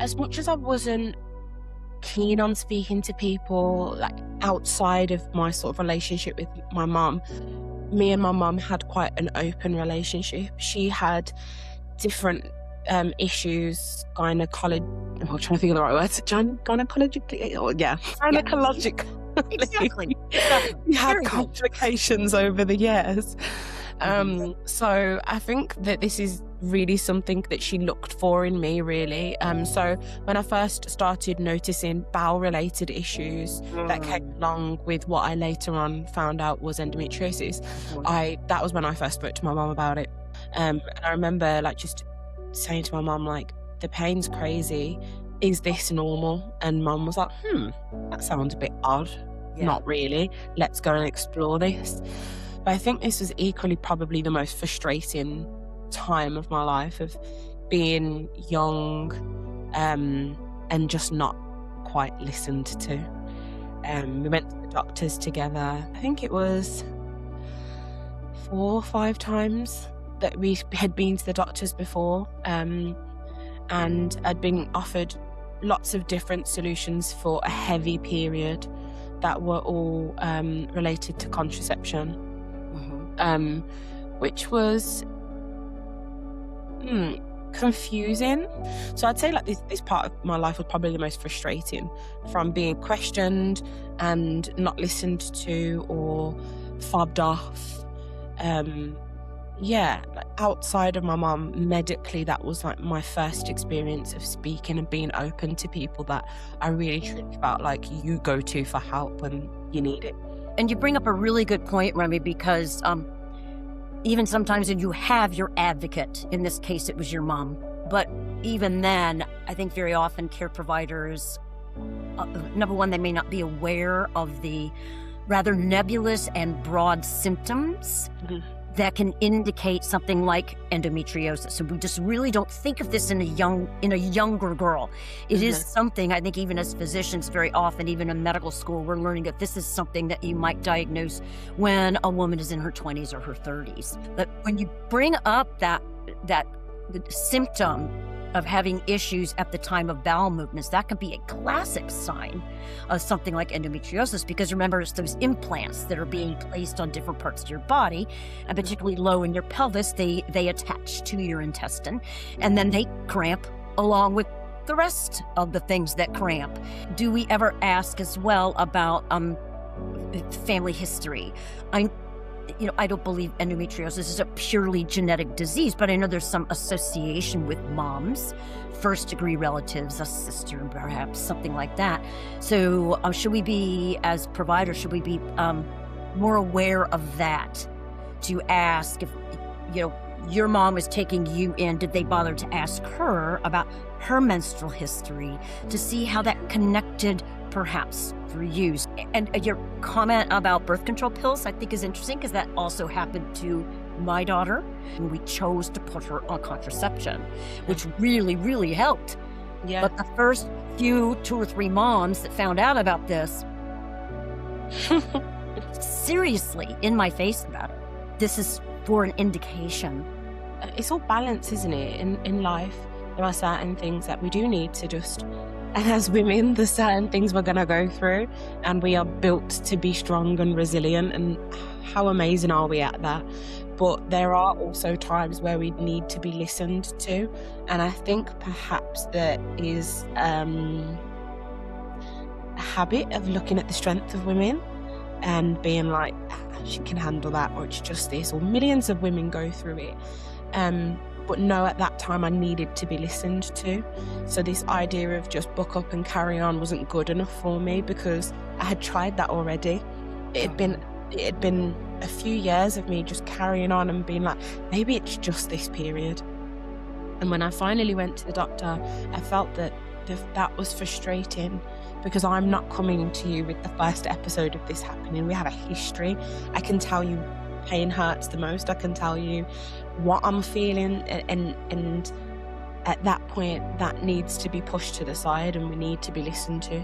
as much as I wasn't keen on speaking to people like outside of my sort of relationship with my mum, me and my mum had quite an open relationship. She had different issues, gynecologic. I'm trying to think of the right words. Gynecologically, gynecologic. Exactly. We had complications over the years. So I think that this is really something that she looked for in me, really. So when I first started noticing bowel-related issues that came along with what I later on found out was endometriosis, that was when I first spoke to my mum about it. And I remember like just saying to my mum, like, the pain's crazy. Is this normal? And mum was like, that sounds a bit odd. Yeah. Not really. Let's go and explore this. But I think this was equally probably the most frustrating time of my life, of being young and just not quite listened to. We went to the doctors together. I think it was 4 or 5 times that we had been to the doctors before, and I'd been offered lots of different solutions for a heavy period that were all related to contraception, which was confusing. So I'd say like this part of my life was probably the most frustrating, from being questioned and not listened to or fobbed off. Like outside of my mum, medically, that was like my first experience of speaking and being open to people that I really truly felt like you go to for help when you need it. And you bring up a really good point, Remi, because even sometimes when you have your advocate, in this case it was your mom, but even then, I think very often care providers, number one, they may not be aware of the rather nebulous and broad symptoms that can indicate something like endometriosis. So we just really don't think of this in a younger girl. It is something, I think, even as physicians, very often, even in medical school, we're learning that this is something that you might diagnose when a woman is in her 20s or her 30s. But when you bring up that the symptom of having issues at the time of bowel movements, that could be a classic sign of something like endometriosis, because remember, it's those implants that are being placed on different parts of your body, and particularly low in your pelvis, they attach to your intestine, and then they cramp along with the rest of the things that cramp. Do we ever ask as well about family history? I don't believe endometriosis is a purely genetic disease, but I know there's some association with moms, first-degree relatives, a sister, perhaps, something like that. So should we be, as providers, should we be more aware of that, to ask if, your mom was taking you in, did they bother to ask her about her menstrual history to see how that connected perhaps for you? And your comment about birth control pills, I think, is interesting, because that also happened to my daughter, and we chose to put her on contraception, which really, really helped. Yeah. But the first few 2 or 3 moms that found out about this, seriously in my face about it. This is for an indication. It's all balance, isn't it? In life, there are certain things that we do need to just, and as women, there's certain things we're going to go through, and we are built to be strong and resilient, and how amazing are we at that? But there are also times where we need to be listened to, and I think perhaps there is a habit of looking at the strength of women and being like, she can handle that, or it's just this, or millions of women go through it. But no, at that time I needed to be listened to. So this idea of just buck up and carry on wasn't good enough for me, because I had tried that already. It had been a few years of me just carrying on and being like, maybe it's just this period. And when I finally went to the doctor, I felt that that was frustrating, because I'm not coming to you with the first episode of this happening. We have a history. I can tell you pain hurts the most. I can tell you what I'm feeling, and at that point that needs to be pushed to the side, and we need to be listened to.